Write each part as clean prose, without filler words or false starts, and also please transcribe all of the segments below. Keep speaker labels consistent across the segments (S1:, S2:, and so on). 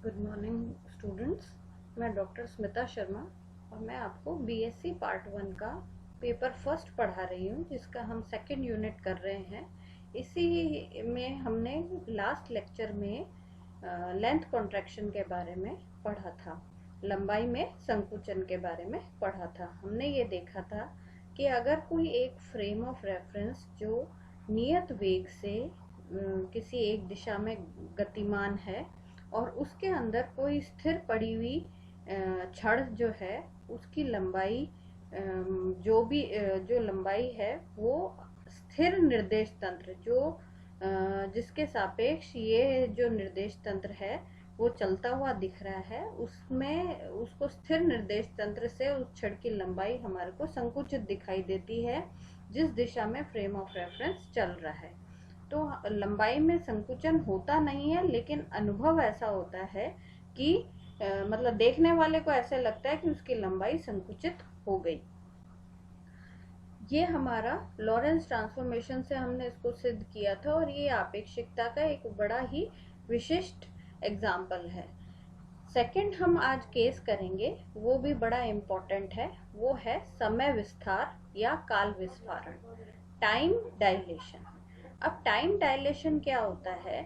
S1: Good morning students. मैं doctor Smita Sharma और मैं आपको बीएससी पार्ट 1 का पेपर फर्स्ट पढ़ा रही हूँ, जिसका हम सेकंड यूनिट कर रहे हैं। इसी में हमने लास्ट लेक्चर में लेंथ कॉन्ट्रैक्शन के बारे में पढ़ा था, लंबाई में संकुचन के बारे में पढ़ा था। हमने ये देखा था कि अगर कोई एक फ्रेम ऑफ रेफरेंस जो नियत वेग से किसी एक दिशा में गतिमान है और उसके अंदर कोई स्थिर पड़ी हुई छड़ जो है, उसकी लंबाई जो लंबाई है वो स्थिर निर्देश तंत्र जिसके सापेक्ष ये जो निर्देश तंत्र है वो चलता हुआ दिख रहा है, उसमें उसको स्थिर निर्देश तंत्र से उस छड़ की लंबाई हमारे को संकुचित दिखाई देती है जिस दिशा में फ्रेम ऑफ रेफरेंस चल रहा है। तो लंबाई में संकुचन होता नहीं है, लेकिन अनुभव ऐसा होता है कि मतलब देखने वाले को ऐसा लगता है कि उसकी लंबाई संकुचित हो गई। ये हमारा लॉरेंस ट्रांसफॉर्मेशन से हमने इसको सिद्ध किया था और ये आपेक्षिकता का एक बड़ा ही विशिष्ट एग्जाम्पल है। सेकंड हम आज केस करेंगे, वो भी बड़ा इम्पोर्टेंट है, वो है समय विस्तार या काल विस्फारण, टाइम डायलेशन। अब टाइम डायलेशन क्या होता है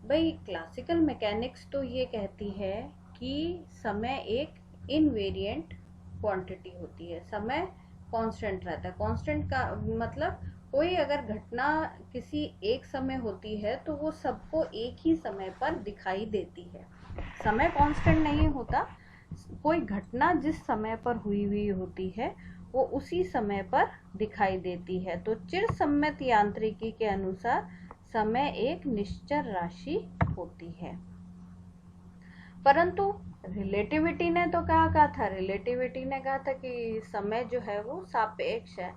S1: भाई? क्लासिकल मैकेनिक्स तो ये कहती है कि समय एक इनवेरिएंट क्वांटिटी होती है, समय कांस्टेंट रहता है। कांस्टेंट का मतलब कोई अगर घटना किसी एक समय होती है तो वो सबको एक ही समय पर दिखाई देती है। समय कांस्टेंट नहीं होता, कोई घटना जिस समय पर हुई होती है वो उसी समय पर दिखाई देती है। तो चिरसम्मत यांत्रिकी के अनुसार समय एक निश्चर राशि होती है। परंतु रिलेटिविटी ने तो क्या कहा था? रिलेटिविटी ने कहा था कि समय जो है वो सापेक्ष है,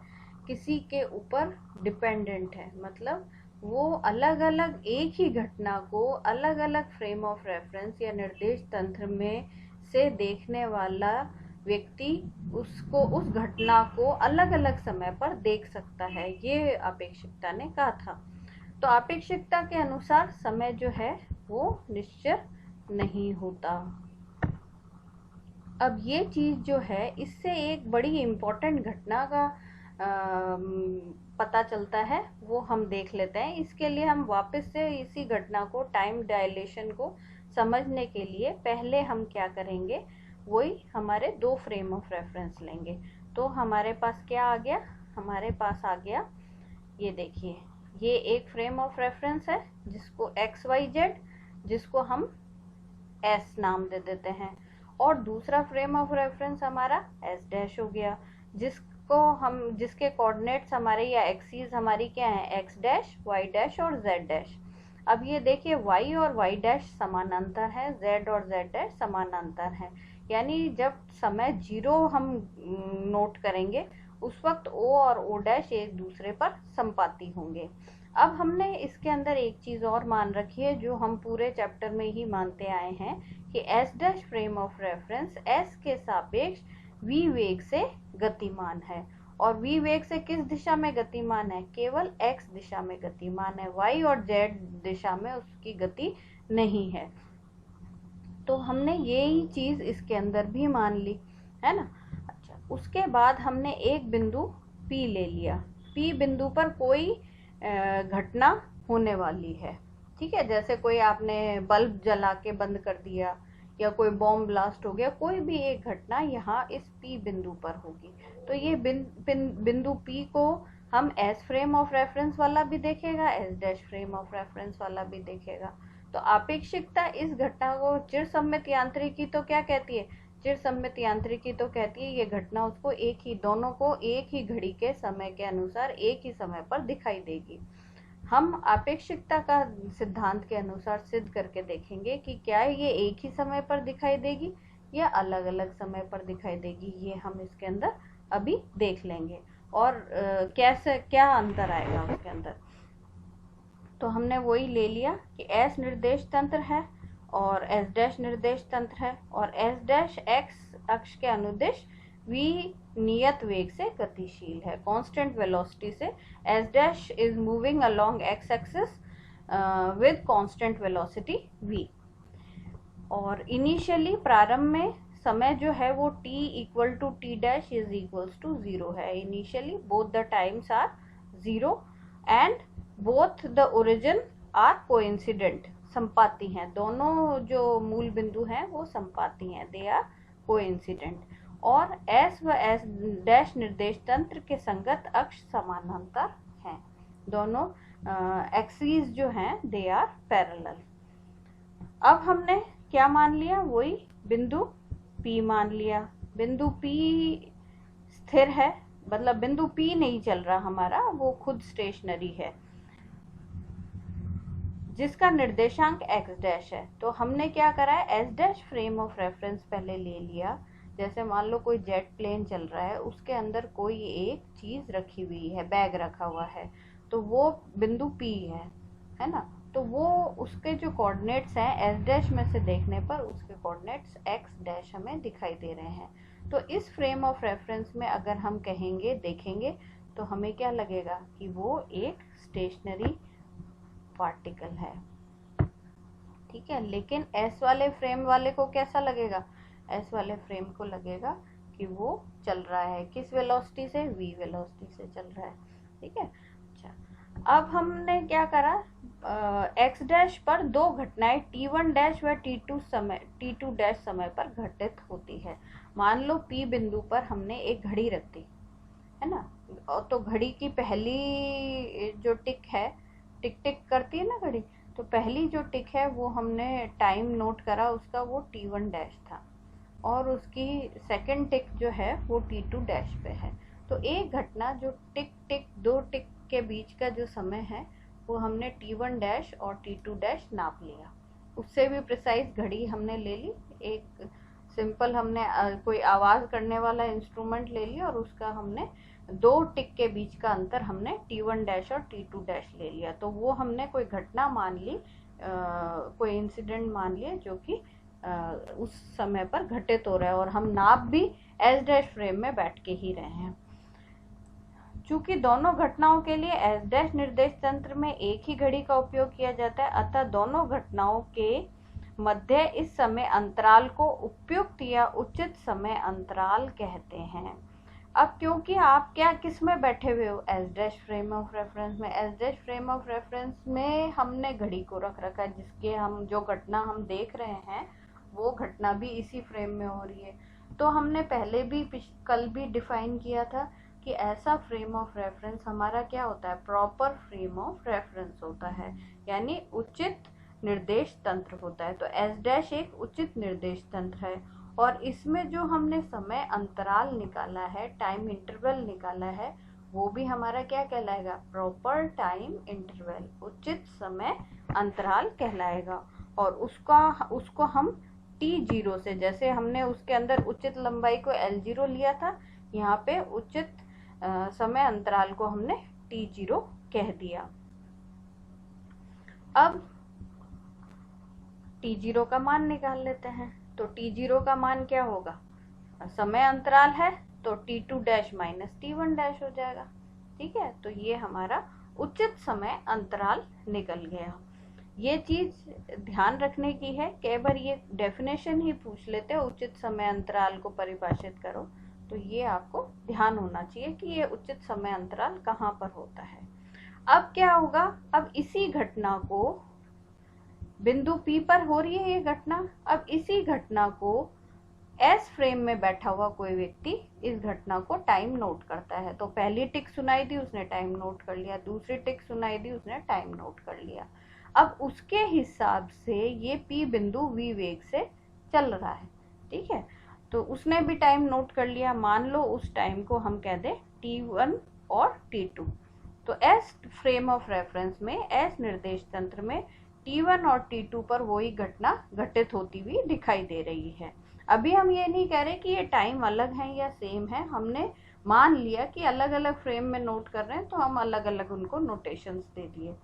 S1: किसी के ऊपर डिपेंडेंट है। मतलब वो अलग अलग एक ही घटना को अलग अलग फ्रेम ऑफ रेफरेंस या निर्देश तंत्र में से देखने वाला व्यक्ति उस घटना को अलग अलग समय पर देख सकता है, ये अपेक्षिकता ने कहा था। तो अपेक्षिकता के अनुसार समय जो है वो निश्चर नहीं होता। अब ये चीज जो है, इससे एक बड़ी इम्पोर्टेंट घटना का पता चलता है, वो हम देख लेते हैं। इसके लिए हम वापस से इसी घटना को, टाइम डायलेशन को समझने के लिए पहले हम क्या करेंगे, वही हमारे दो फ्रेम ऑफ रेफरेंस लेंगे। तो हमारे पास क्या आ गया? हमारे पास आ गया, ये देखिए, ये एक फ्रेम ऑफ रेफरेंस है जिसको XYZ, जिसको हम S नाम दे देते हैं, और दूसरा फ्रेम ऑफ रेफरेंस हमारा S' हो गया, जिसके कोऑर्डिनेट्स हमारे या एक्सीज हमारी क्या है? X', Y' और Z'। अब ये देखिए, Y और Y' समानांतर है, Z और Z' समानांतर है, यानी जब समय 0 हम नोट करेंगे उस वक्त O और O' एक दूसरे पर संपाती होंगे। अब हमने इसके अंदर एक चीज और मान रखी है जो हम पूरे चैप्टर में ही मानते आए हैं कि S' frame of reference S के सापेक्ष V वेग से गतिमान है। और V वेग से किस दिशा में गतिमान है? केवल X दिशा में गतिमान है, Y और Z दिशा में उसकी गति नहीं है। तो हमने यही चीज इसके अंदर भी मान ली है ना। अच्छा, उसके बाद हमने एक बिंदु P ले लिया। P बिंदु पर कोई घटना होने वाली है, ठीक है। जैसे कोई आपने बल्ब जला के बंद कर दिया या कोई बॉम्ब ब्लास्ट हो गया, कोई भी एक घटना यहाँ इस P बिंदु पर होगी। तो ये बिंदु P को हम S फ्रेम ऑफ रेफरेंस वाला भी देखेगा, S' फ्रेम ऑफ रेफरेंस वाला भी देखेगा। तो आपेक्षिकता इस घटना को, चिरसम्मित यांत्रिकी तो क्या कहती है? चिरसम्मित यांत्रिकी तो कहती है ये घटना उसको दोनों को एक ही घड़ी के समय के अनुसार एक ही समय पर दिखाई देगी। हम आपेक्षिकता का सिद्धांत के अनुसार सिद्ध करके देखेंगे कि क्या ये एक ही समय पर दिखाई देगी या अलग अलग समय पर दिखाई देगी। ये हम इसके अंदर अभी देख लेंगे और कैसे क्या अंतर आएगा उसके अंदर। तो हमने वही ले लिया कि S निर्देश तंत्र है और S' निर्देश तंत्र है, और S' X अक्ष के अनुदिश V नियत वेग से गतिशील है, कांस्टेंट वेलोसिटी से। S' is moving along X axis with constant velocity V। और इनिशियली प्रारंभ में समय जो है वो t equal to T dash is equals to 0 है। Initially both the times are 0 and both the origin are coincident, संपाती हैं। दोनों जो मूल बिंदु हैं वो संपाती हैं, दे आर कोइंसिडेंट। और s व s डैश निर्देश तंत्र के संगत अक्ष समानांतर हैं। दोनों एक्सिस जो हैं दे आर पैरेलल। अब हमने क्या मान लिया, वही बिंदु P मान लिया। बिंदु P स्थिर है, मतलब बिंदु P नहीं चल रहा हमारा, वो खुद स्टेशनरी है, जिसका निर्देशांक x डैश है। तो हमने क्या करा है, s dash frame of reference पहले ले लिया। जैसे मान लो कोई जेट प्लेन चल रहा है, उसके अंदर कोई एक चीज रखी हुई है, बैग रखा हुआ है, तो वो बिंदु P है ना। तो वो उसके जो कोऑर्डिनेट्स हैं s डैश में से देखने पर उसके कोऑर्डिनेट्स x डैश हमें दिखाई दे रहे हैं। तो इस फ्रेम ऑफ रेफरेंस में अगर हम कहेंगे, देखेंगे, तो हमें क्या लगेगा कि वो एक स्टेशनरी पार्टिकल है, ठीक है। लेकिन s वाले फ्रेम वाले को कैसा लगेगा, s वाले फ्रेम को लगेगा कि वो चल रहा है, किस वेलोसिटी से, v वेलोसिटी से चल रहा है, ठीक है। अच्छा, अब हमने क्या करा, x डैश पर दो घटनाएं t1 डैश व t2 डैश समय पर घटित होती है। मान लो P बिंदु पर हमने एक घड़ी रख दी है ना, तो घड़ी की पहली जो टिक है, टिक टिक करती है ना घड़ी, तो पहली जो टिक है वो हमने टाइम नोट करा उसका, वो t1 डैश था, और उसकी सेकंड टिक जो है वो t2 डैश पे है। तो एक घटना जो टिक टिक, दो टिक के बीच का जो समय है वो हमने t1 डैश और t2 डैश नाप लिया। उससे भी प्रिसाइज घड़ी हमने ले ली, एक सिंपल हमने कोई आवाज करने वाला इंस्ट्रूमेंट ले लिया और उसका हमने दो टिक के बीच का अंतर हमने t1 डैश और t2 डैश ले लिया। तो वो हमने कोई घटना मान ली, कोई इंसिडेंट मान लिया जो कि उस समय पर घटित हो रहा है, और हम नाप भी s डैश फ्रेम में बैठ के ही रहे हैं। चूंकि दोनों घटनाओं के लिए s डैश निर्देश तंत्र में एक ही घड़ी का उपयोग किया जाता है, अतः दोनों घटनाओं के मध्य इस समय अंतराल को उपयुक्त या उचित समय अंतराल कहते हैं। अब क्योंकि आप क्या किस में बैठे हुए हो, s dash frame of reference में। s dash frame of reference में हमने घड़ी को रख रखा है, जिसके हम जो घटना हम देख रहे हैं वो घटना भी इसी फ्रेम में हो रही है। तो हमने पहले भी कल भी डिफाइन किया था कि ऐसा फ्रेम ऑफ रेफरेंस हमारा क्या होता है, प्रॉपर फ्रेम ऑफ रेफरेंस होता है, यानी उचित निर्देश तंत्र होता है। तो s डैश एक उचित निर्देश तंत्र है, और इसमें जो हमने समय अंतराल निकाला है, टाइम इंटरवल निकाला है, वो भी हमारा क्या कहलाएगा, प्रॉपर टाइम इंटरवल, उचित समय अंतराल कहलाएगा। और उसको हम t0 से, जैसे हमने उसके अंदर उचित लंबाई को l0 लिया था, यहाँ पे उचित समय अंतराल को हमने t0 कह दिया। अब t0 का मान निकाल लेते हैं। तो t0 का मान क्या होगा, समय अंतराल है तो t2 dash minus t1 dash हो जाएगा, ठीक है। तो ये हमारा उचित समय अंतराल निकल गया। ये चीज ध्यान रखने की है, कई बार ये डेफिनेशन ही पूछ लेते हैं, उचित समय अंतराल को परिभाषित करो, तो ये आपको ध्यान होना चाहिए कि ये उचित समय अंतराल कहाँ पर होता है। अब क्या होगा, अब इसी घटना को बिंदु P पर हो रही है ये घटना, अब इसी घटना को S फ्रेम में बैठा हुआ कोई व्यक्ति इस घटना को टाइम नोट करता है। तो पहली टिक सुनाई दी, उसने टाइम नोट कर लिया, दूसरी टिक सुनाई दी, उसने टाइम नोट कर लिया। अब उसके हिसाब से ये P बिंदु V वेग से चल रहा है, ठीक है। तो उसने भी टाइम नोट कर लिया, मान लो उस टाइम को हम कह दें t1 और t2। तो S फ्रेम ऑफ रेफरेंस में, S निर्देश तंत्र में t1 और t2 पर वही घटना घटित होती हुई दिखाई दे रही है। अभी हम ये नहीं कह रहे कि ये टाइम अलग है या सेम है, हमने मान लिया कि अलग अलग फ्रेम में नोट कर रहे हैं, तो हम अलग अलग उनको नोटेशंस दे दिए।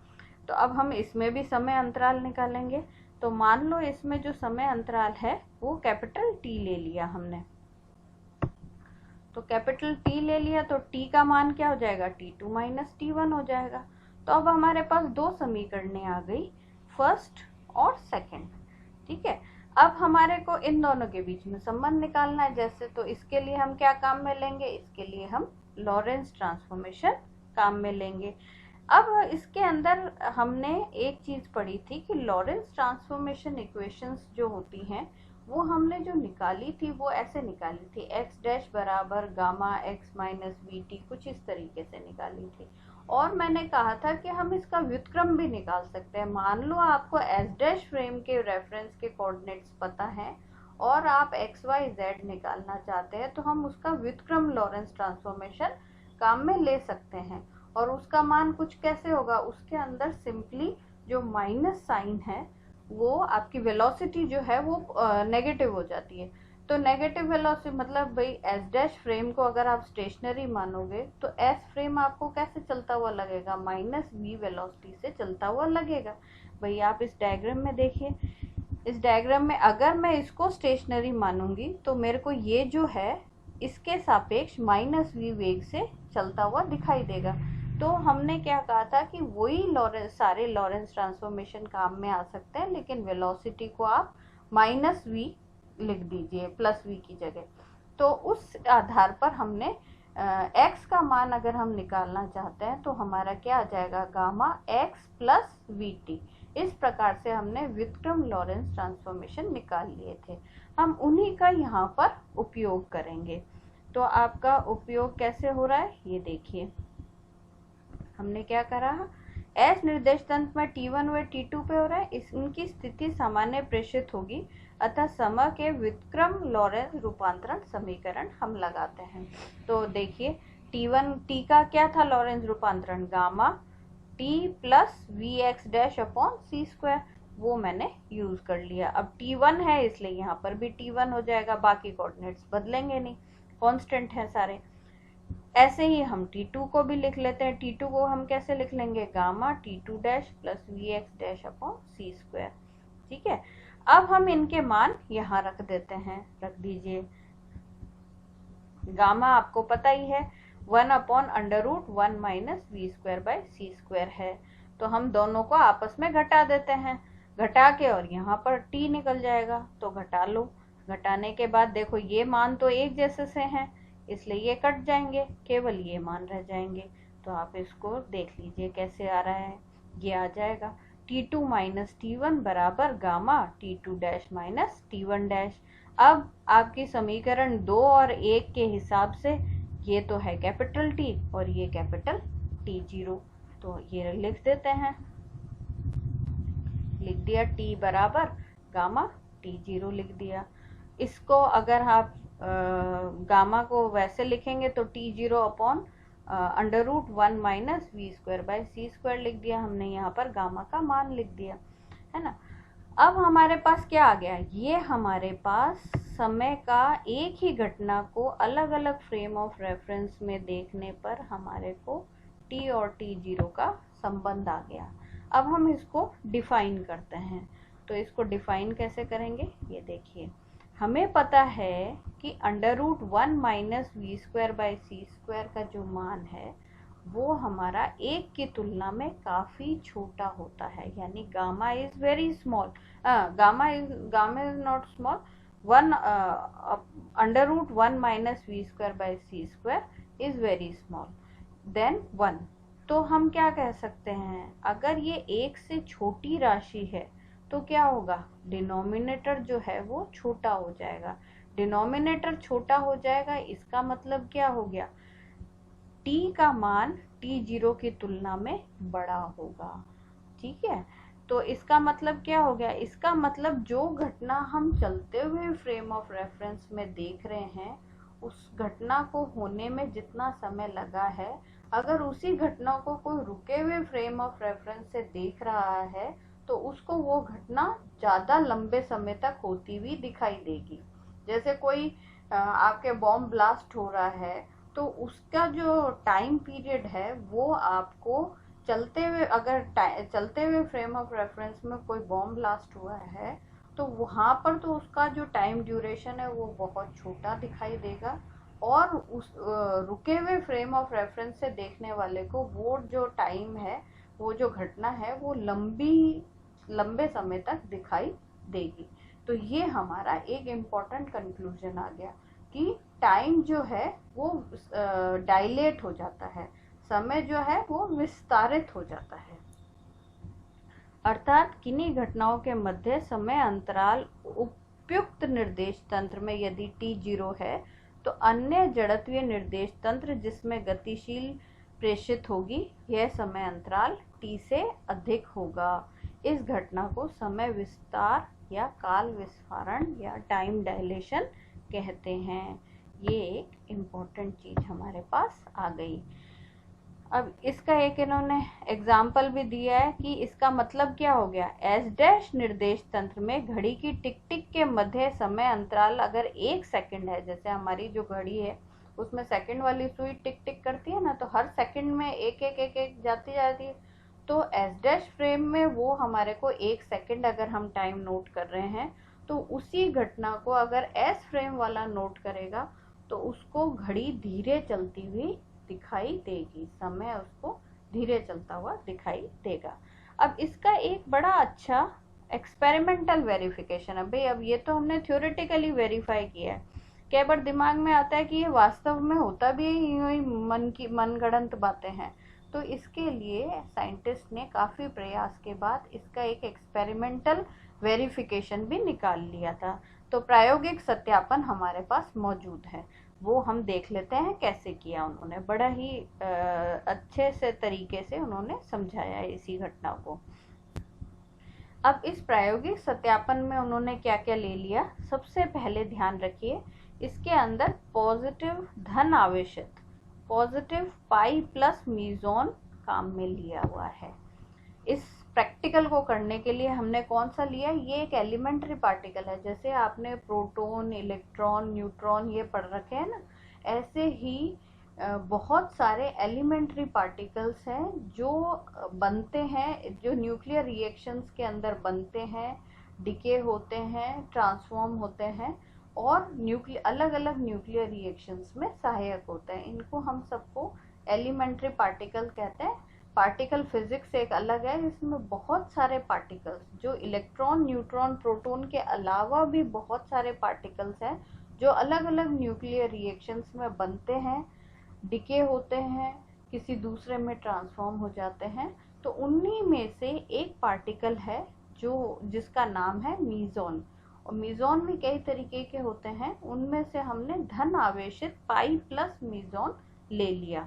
S1: तो अब हम इसमें भी समय अंतराल निकालेंगे। तो मान लो इसमें जो समय अंतराल है वो कैपिटल T ले लिया हमने, तो कैपिटल T ले लिया, तो T का मान क्या हो जाएगा, t2 माइनस t1 हो जाएगा। तो अब हमारे पास दो समीकरणें आ गई, फर्स्ट और सेकंड, ठीक है। अब हमारे को इन दोनों के बीच में संबंध निकालना है जैसे, तो इसके लिए हम क्या काम में लेंगे, इसके लिए हम लॉरेंस ट्रांसफॉर्मेशन काम में लेंगे। अब इसके अंदर हमने एक चीज पढ़ी थी कि लॉरेंस ट्रांसफॉर्मेशन इक्वेशंस जो होती हैं वो हमने जो निकाली थी वो ऐसे निकाली थी, एक्स डैश बराबर gamma x minus we T, कुछ इस तरीके से निकाली थी। और मैंने कहा था कि हम इसका व्युत्क्रम भी निकाल सकते हैं। मान लो आपको एस डैश फ्रेम के रेफरेंस के कोऑर्डिनेट्स पता हैं और आप एक्स वाई जेड निकालना चाहते हैं, तो हम उसका व्युत्क्रम लॉरेंस ट्रांसफॉर्मेशन काम में ले सकते हैं। और उसका मान कुछ कैसे होगा, उसके अंदर सिंपली जो माइनस साइन है वो आपकी वेलोसिटी जो है वो नेगेटिव हो जाती है। तो नेगेटिव वेलोसिटी मतलब भाई एस डैश फ्रेम को अगर आप स्टेशनरी मानोगे तो एस फ्रेम आपको कैसे चलता हुआ लगेगा, माइनस वी वेलोसिटी से चलता हुआ लगेगा। भाई आप इस डायग्राम में देखिए, इस डायग्राम में अगर मैं इसको स्टेशनरी मानूंगी तो मेरे को ये जो है इसके सापेक्ष माइनस वी वेग से चलता हुआ दिखाई देगा। तो हमने क्या कहा था कि वही सारे लॉरेंस ट्रांसफॉर्मेशन काम में आ सकते हैं, लेकिन वेलोसिटी को आप माइनस वी लिख दीजिए प्लस वी की जगह। तो उस आधार पर हमने एक्स का मान अगर हम निकालना चाहते हैं तो हमारा क्या आ जाएगा, gamma x plus we T. इस प्रकार से हमने व्युत्क्रम लॉरेंस ट्रांसफॉर्मेशन निकाल लिए थे। हम उन्हीं का यहाँ पर उपयोग करेंगे। तो आपका उपयोग कैसे हो रहा है ये देखिए। हमने क्या करा, एस निर्देश तंत्र में T1 व T2 पे हो रहा है, इनकी स्थिति सामान्य प्रेषित होगी, अतः समय के व्युत्क्रम लॉरेंस रूपांतरण समीकरण हम लगाते हैं। तो देखिए T1 T का क्या था लॉरेंस रूपांतरण, gamma T plus V X dash upon C square, वो मैंने यूज कर लिया। अब T1 है इसलिए यहाँ पर भी T1 हो जाएगा, बाकी कोऑर्डिनेट्स बदलेंगे नहीं, कांस्टेंट हैं सारे। ऐसे ही हम T2 को भी लिख लेते हैं। T2 को हम कैसे लिख लेंगे, gamma T2 dash plus V X dash upon C square. ठीक है, अब हम इनके मान यहाँ रख देते हैं, रख दीजिए। गामा आपको पता ही है 1 upon under root 1 minus V square by C square है। तो हम दोनों को आपस में घटा देते हैं, घटा के और यहाँ पर T निकल जाएगा, तो घटा लो। घटाने के बाद देखो ये मान तो एक जैसे से हैं, इसलिए ये कट जाएंगे, केवल ये मान रह जाएंगे। तो आप इसको देख लीजिए कैसे आ रहा है, ये आ जाएगा T2 माइनस T1 बराबर gamma T2 dash minus T1 dash. अब आपकी समीकरण 2 और 1 के हिसाब से ये तो है कैपिटल T और ये कैपिटल T0, तो ये लिख देते हैं, लिख दिया T बराबर गामा T0 लिख दिया। इसको अगर आप गामा को वैसे लिखेंगे तो T0 upon under root 1 minus V square by C square लिख दिया हमने, यहाँ पर गामा का मान लिख दिया, है ना। अब हमारे पास क्या आ गया, ये हमारे पास समय का एक ही घटना को अलग अलग फ्रेम ऑफ रेफरेंस में देखने पर हमारे को T और T0 का संबंध आ गया। अब हम इसको डिफाइन करते हैं, तो इसको डिफाइन कैसे करेंगे ये देखिए। हमें पता है कि under root 1 minus V square by C square का जो मान है वो हमारा एक की तुलना में काफ़ी छोटा होता है, यानी gamma is very small, gamma is not small, 1 under root 1 minus V square by C square is very small than 1। तो हम क्या कह सकते हैं, अगर ये एक से छोटी राशि है तो क्या होगा, डिनोमिनेटर जो है वो छोटा हो जाएगा। डिनोमिनेटर छोटा हो जाएगा, इसका मतलब क्या हो गया, T का मान T0 की तुलना में बड़ा होगा। ठीक है, तो इसका मतलब क्या हो गया, इसका मतलब जो घटना हम चलते हुए फ्रेम ऑफ रेफरेंस में देख रहे हैं उस घटना को होने में जितना समय लगा है, अगर उसी घटना को कोई रुके हुए फ्रेम ऑफ रेफरेंस से देख रहा है तो उसको वो घटना ज्यादा लंबे समय तक होती हुई दिखाई देगी। जैसे कोई आपके बॉम्ब ब्लास्ट हो रहा है तो उसका जो टाइम पीरियड है वो आपको चलते हुए, अगर चलते हुए फ्रेम ऑफ रेफरेंस में कोई बॉम्ब ब्लास्ट हुआ है तो वहां पर तो उसका जो टाइम ड्यूरेशन है वो बहुत छोटा दिखाई देगा, और उस रुके हुए फ्रेम ऑफ रेफरेंस से देखने वाले को वो जो टाइम है, वो जो घटना है वो लंबे समय तक दिखाई देगी। तो ये हमारा एक इम्पॉर्टेंट कंक्लूजन आ गया कि टाइम जो है वो डायलेट हो जाता है, समय जो है वो विस्तारित हो जाता है। अर्थात किन्हीं घटनाओं के मध्य समय अंतराल उपयुक्त निर्देश तंत्र में यदि t0 है तो अन्य जड़त्वीय निर्देश तंत्र जिसमें गतिशील प्रेषित होगी यह समय अंतराल t से अधिक होगा। इस घटना को समय विस्तार या काल विस्फारण या टाइम डायलेशन कहते हैं। ये एक इम्पोर्टेंट चीज हमारे पास आ गई। अब इसका एक इन्होंने एग्जाम्पल भी दिया है कि इसका मतलब क्या हो गया। एस डैश निर्देश तंत्र में घड़ी की टिक टिक के मध्य समय अंतराल अगर 1 सेकंड है, जैसे हमारी जो घड़ी है उसमें सेकंड वाली सुई टिक टिक करती है ना, तो हर सेकंड में एक एक एक एक जाती है। तो एस डैश फ्रेम में वो हमारे को 1 सेकंड अगर हम टाइम नोट कर रहे हैं तो उसी घटना को अगर एस फ्रेम वाला नोट करेगा तो उसको घड़ी धीरे चलती हुई दिखाई देगी, समय उसको धीरे चलता हुआ दिखाई देगा। अब इसका एक बड़ा अच्छा एक्सपेरिमेंटल वेरिफिकेशन है भाई। अब ये तो हमने थ्योरेटिकली वेरीफाई किया है, कई बार दिमाग में आता है कि ये वास्तव में होता भी है, मनगढ़ंत बातें हैं। तो इसके लिए साइंटिस्ट ने काफ़ी प्रयास के बाद इसका एक एक्सपेरिमेंटल वेरिफिकेशन भी निकाल लिया था। तो प्रायोगिक सत्यापन हमारे पास मौजूद है, वो हम देख लेते हैं कैसे किया उन्होंने। बड़ा ही अच्छे से तरीके से उन्होंने समझाया है इसी घटना को। अब इस प्रायोगिक सत्यापन में उन्होंने क्या क्या ले लिया। सबसे पहले ध्यान रखिए, इसके अंदर पॉजिटिव धन आवेशित पॉजिटिव पाई प्लस मीजोन काम में लिया हुआ है। इस प्रैक्टिकल को करने के लिए हमने कौन सा लिया, ये एक एलिमेंट्री पार्टिकल है। जैसे आपने प्रोटॉन, इलेक्ट्रॉन, न्यूट्रॉन ये पढ़ रखे हैं ना, ऐसे ही बहुत सारे एलिमेंट्री पार्टिकल्स हैं जो बनते हैं, जो न्यूक्लियर रिएक्शंस के अंदर बनते हैं, डिके होते हैं, ट्रांसफॉर्म होते हैं और अलग अलग न्यूक्लियर रिएक्शंस में सहायक होते हैं। इनको हम सबको एलिमेंट्री पार्टिकल कहते हैं। पार्टिकल फिजिक्स एक अलग है, जिसमें बहुत सारे पार्टिकल्स जो इलेक्ट्रॉन, न्यूट्रॉन, प्रोटॉन के अलावा भी बहुत सारे पार्टिकल्स हैं जो अलग अलग न्यूक्लियर रिएक्शंस में बनते हैं, डिके होते हैं, किसी दूसरे में ट्रांसफॉर्म हो जाते हैं। तो उन्हीं में से एक पार्टिकल है जिसका नाम है मीजोन। और मीजोन भी कई तरीके के होते हैं, उनमें से हमने धन आवेशित पाई प्लस मीजोन ले लिया,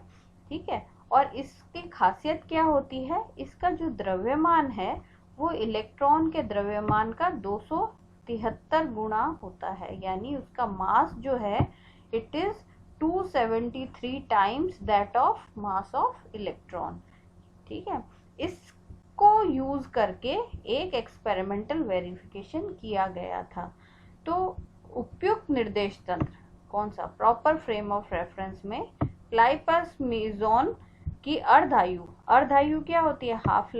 S1: ठीक है। और इसकी खासियत क्या होती है, इसका जो द्रव्यमान है वो इलेक्ट्रॉन के द्रव्यमान का 273 गुना होता है, यानी उसका मास जो है it is 273 times that of mass of electron, ठीक है। इसको यूज करके एक एक्सपेरिमेंटल वेरिफिकेशन किया गया था। तो उपयुक्त निर्देश तंत्र कौन सा, प्रॉपर फ्रेम ऑफ रेफरेंस में क्लाइपस मीजोन की अर्धायु क्या होती है, हाफ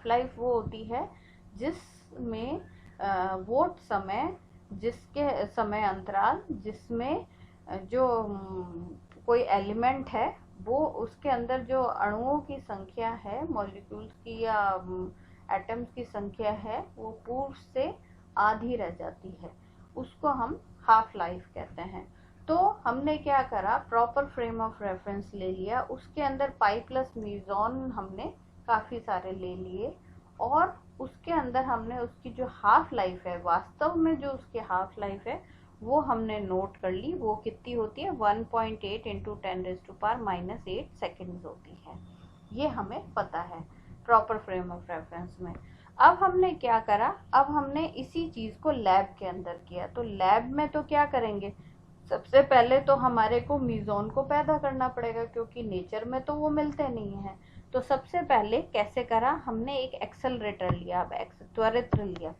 S1: लाइफ वो होती है जिसमें वो समय, जिसके समय अंतराल जिसमें जो कोई एलिमेंट है वो उसके अंदर जो अणुओं की संख्या है, मॉलिक्यूल्स की या एटम्स की संख्या है, वो पूर्व से आधी रह जाती है, उसको हम हाफ लाइफ कहते हैं। तो हमने क्या करा, प्रॉपर फ्रेम ऑफ रेफरेंस ले लिया, उसके अंदर पाई प्लस मीजोन हमने काफ़ी सारे ले लिए और उसके अंदर हमने उसकी जो हाफ लाइफ है, वास्तव में जो उसकी हाफ लाइफ है वो हमने नोट कर ली। वो कितनी होती है, 1.8 × 10⁻⁻8 सेकेंड्स होती है, ये हमें पता है प्रॉपर फ्रेम ऑफ रेफरेंस में। अब हमने क्या करा, अब हमने इसी चीज़ को लैब के अंदर किया। तो लैब में तो क्या करेंगे, सबसे पहले तो हमारे को मीजोन को पैदा करना पड़ेगा, क्योंकि नेचर में तो वो मिलते नहीं हैं। तो सबसे पहले कैसे करा, हमने एक एक्सेलरेटर लिया, त्वरित्र लिया।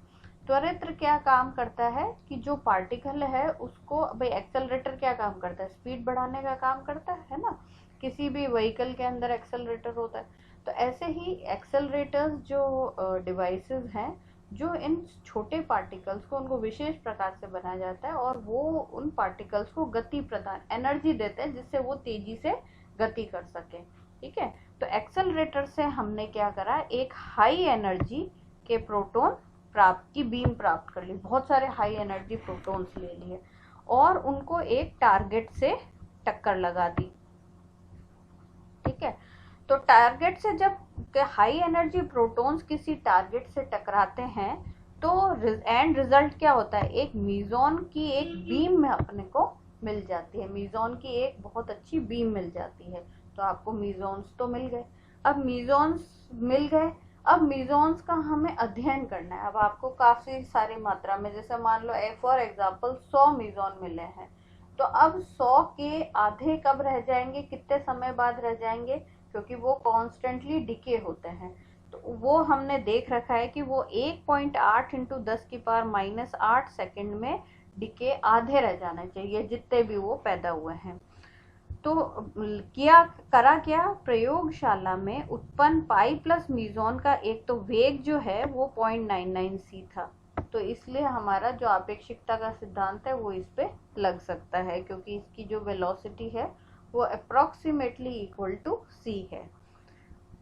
S1: त्वरित्र क्या काम करता है कि जो पार्टिकल है उसको, भाई एक्सेलरेटर क्या काम करता है, स्पीड बढ़ाने का काम करता है ना, किसी भी व्हीकल के अंदर एक्सेलरेटर होता है। तो ऐसे ही एक्सेलरेटर्स जो डिवाइसेस हैं जो इन छोटे पार्टिकल्स को, उनको विशेष प्रकार से बनाया जाता है और वो उन पार्टिकल्स को गति प्रदान, एनर्जी देते हैं जिससे वो तेजी से गति कर सके, ठीक है। तो एक्सेलरेटर से हमने क्या करा, एक हाई एनर्जी के प्रोटॉन बीम प्राप्त कर ली, बहुत सारे हाई एनर्जी प्रोटॉन्स ले लिए और उनको एक टारगेट से टक्कर लगा दी। ठीक है, तो टारगेट से जब हाई एनर्जी प्रोटॉन्स किसी टारगेट से टकराते हैं तो एंड रिजल्ट क्या होता है, एक मीजॉन की एक बीम में अपने को मिल जाती है, मीजॉन की एक बहुत अच्छी बीम मिल जाती है। तो आपको मीजॉन्स तो मिल गए। अब मीजॉन्स मिल गए, अब मीजॉन्स का हमें अध्ययन करना है। अब आपको काफी सारी मात्रा में, जैसे मान लो फॉर एग्जांपल 100 मीजॉन मिले हैं, तो अब 100 के आधे कब रह जाएंगे, कितने समय बाद रह जाएंगे, क्योंकि वो कॉन्स्टेंटली डिके होते हैं। तो वो हमने देख रखा है कि वो 1.8 इंटू 10⁻⁻8 सेकेंड में डिके आधे रह जाने चाहिए, जितने भी वो पैदा हुए हैं। तो क्या प्रयोगशाला में उत्पन्न पाई प्लस मीजॉन का एक तो वेग जो है वो 0.99 c था, तो इसलिए हमारा जो आपेक्षिकता का सिद्धांत है वो इस पे लग सकता है, क्योंकि इसकी जो वेलोसिटी है वो अप्रोक्सीमेटली इक्वल टू c है।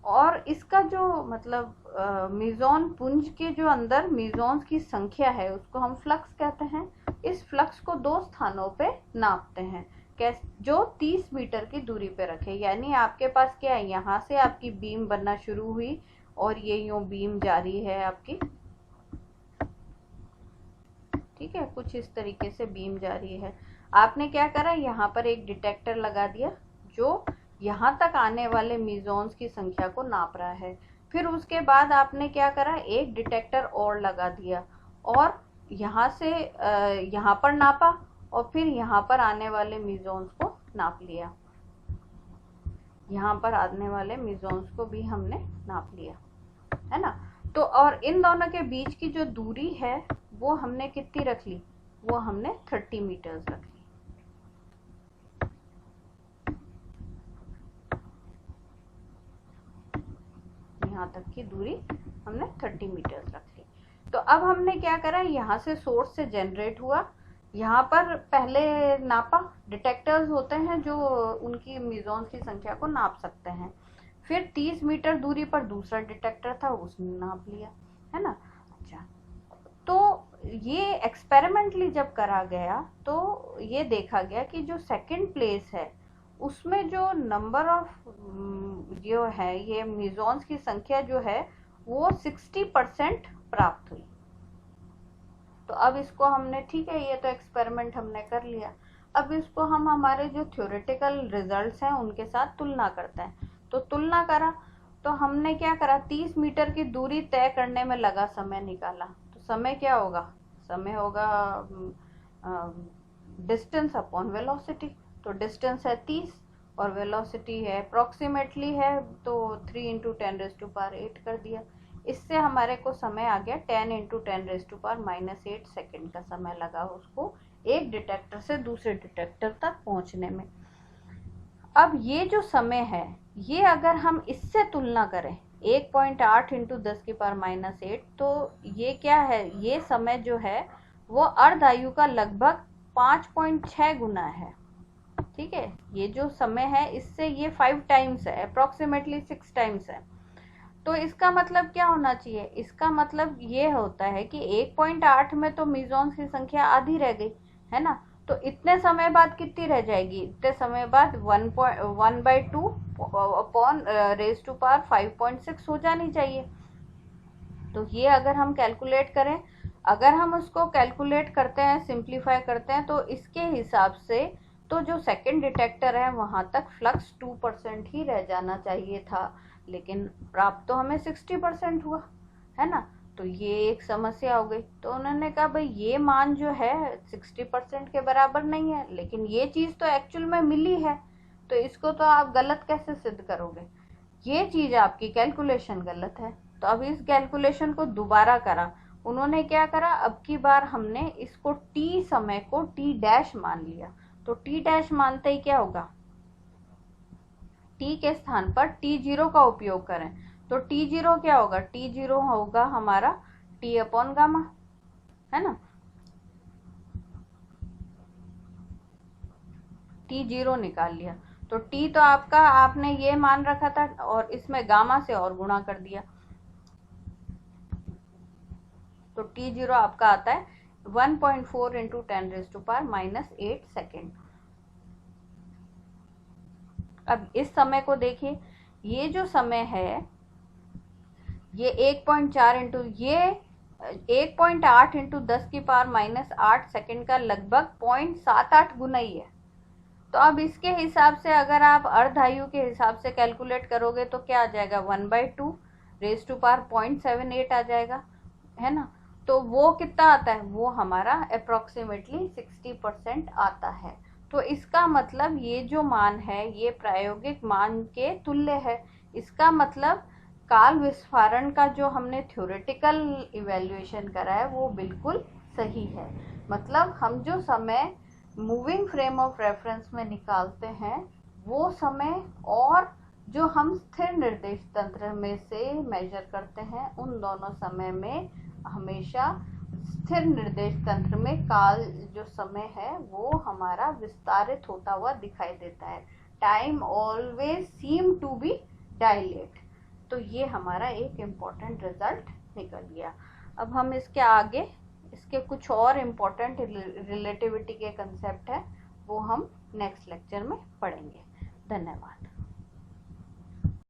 S1: और इसका जो मतलब मीजॉन पुंज के जो अंदर मीजॉन्स की संख्या है उसको हम फ्लक्स कहते हैं। इस फ्लक्स को दो स्थानों पे नापते हैं, जो 30 मीटर की दूरी पे रखे, यानी आपके पास क्या है, यहाँ से आपकी बीम बनना शुरू हुई और ये यूं बीम जारी है आपकी। ठीक है, कुछ इस तरीके से बीम जारी है। आपने क्या करा, यहाँ पर एक डिटेक्टर लगा दिया जो यहाँ तक आने वाले मीजॉन्स की संख्या को नाप रहा है। फिर उसके बाद आपने क्या करा, एक डिटेक्टर और लगा दिया और यहाँ से यहाँ पर नापा और फिर यहाँ पर आने वाले मीजॉन्स को नाप लिया। यहाँ पर आने वाले मीजॉन्स को भी हमने नाप लिया, है ना। तो और इन दोनों के बीच की जो दूरी है वो हमने कितनी रख ली, वो हमने 30 मीटर्स रख ली। यहाँ तक की दूरी हमने 30 मीटर्स रख ली। तो अब हमने क्या करा, यहाँ से सोर्स से जनरेट हुआ, यहाँ पर पहले नापा, डिटेक्टर्स होते हैं जो उनकी मीजॉन्स की संख्या को नाप सकते हैं। फिर 30 मीटर दूरी पर दूसरा डिटेक्टर था, उसने नाप लिया, है ना। अच्छा, तो ये एक्सपेरिमेंटली जब करा गया तो ये देखा गया कि जो सेकंड प्लेस है उसमें जो नंबर ऑफ जो है, ये मीजॉन्स की संख्या जो है वो 60% प्राप्त हुई। तो अब इसको हमने, ठीक है, ये तो एक्सपेरिमेंट हमने कर लिया, अब इसको हम हमारे जो थ्योरेटिकल रिजल्ट्स हैं उनके साथ तुलना करते हैं। तो तुलना करा तो हमने क्या करा, 30 मीटर की दूरी तय करने में लगा समय निकाला। तो समय क्या होगा, समय होगा डिस्टेंस अपॉन वेलोसिटी। तो डिस्टेंस है 30 और वेलोसिटी है अप्रोक्सीमेटली है, तो 3 × 10⁸ कर दिया। इससे हमारे को समय आ गया 10 × 10⁻⁻8 सेकेंड का समय लगा उसको एक डिटेक्टर से दूसरे डिटेक्टर तक पहुंचने में। अब ये जो समय है, ये अगर हम इससे तुलना करें 1.8 × 10⁻⁸, तो ये क्या है, ये समय जो है वो अर्ध आयु का लगभग 5.6 गुना है। ठीक है, ये जो समय है इससे ये 5 टाइम्स है, अप्रोक्सीमेटली 6 टाइम्स है। तो इसका मतलब क्या होना चाहिए, इसका मतलब ये होता है कि 1.8 में तो मीजॉन्स की संख्या आधी रह गई, है ना। तो इतने समय बाद कितनी रह जाएगी, इतने समय बाद 1/2 अपॉन रेज़ टू पावर 5.6 हो जानी चाहिए। तो ये अगर हम कैलकुलेट करें, अगर हम उसको कैलकुलेट करते हैं, सिंप्लीफाई करते हैं, तो इसके हिसाब से तो जो सेकंड डिटेक्टर है वहां तक फ्लक्स 2% ही रह जाना चाहिए था, लेकिन प्राप्त तो हमें 60% हुआ, है ना। तो ये एक समस्या हो गई। तो उन्होंने कहा भाई ये मान जो है 60% के बराबर नहीं है, लेकिन ये चीज तो एक्चुअल में मिली है, तो इसको तो आप गलत कैसे सिद्ध करोगे, ये चीज आपकी कैलकुलेशन गलत है। तो अब इस कैलकुलेशन को दोबारा करा, उन्होंने क्या करा, अब की बार हमने इसको t समय को t' मान लिया। तो t' मानते ही क्या होगा, t के स्थान पर t0 का उपयोग करें, तो t0 क्या होगा, t0 होगा हमारा t अपॉन गामा, है ना। t0 निकाल लिया, तो t तो आपका आपने ये मान रखा था और इसमें गामा से और गुणा कर दिया। तो t0 आपका आता है 1.4 इंटू 10⁻⁻8 सेकेंड। अब इस समय को देखिए, ये जो समय है ये 1.4 इंटू ये 1.8 इंटू 10⁻⁻8 सेकेंड का लगभग 0.78 गुना ही है। तो अब इसके हिसाब से अगर आप अर्धायु के हिसाब से कैलकुलेट करोगे तो क्या आ जाएगा, 1/2 रेज टू पावर 0.78 आ जाएगा, है ना। तो वो कितना आता है, वो हमारा अप्रोक्सीमेटली 60% आता है। तो इसका मतलब ये जो मान है ये प्रायोगिक मान के तुल्य है। इसका मतलब काल विस्फारण का जो हमने थ्योरेटिकल इवैल्यूएशन करा है वो बिल्कुल सही है। मतलब हम जो समय मूविंग फ्रेम ऑफ रेफरेंस में निकालते हैं वो समय और जो हम स्थिर निर्देश तंत्र में से मेजर करते हैं उन दोनों समय में हमेशा स्थिर निर्देश तंत्र में काल जो समय है वो हमारा विस्तारित होता हुआ दिखाई देता है। Time always seem to be dilate. तो ये हमारा एक इम्पॉर्टेंट रिजल्ट निकल गया। अब हम इसके आगे इसके कुछ और इम्पॉर्टेंट रिलेटिविटी के कंसेप्ट है वो हम नेक्स्ट लेक्चर में पढ़ेंगे। धन्यवाद।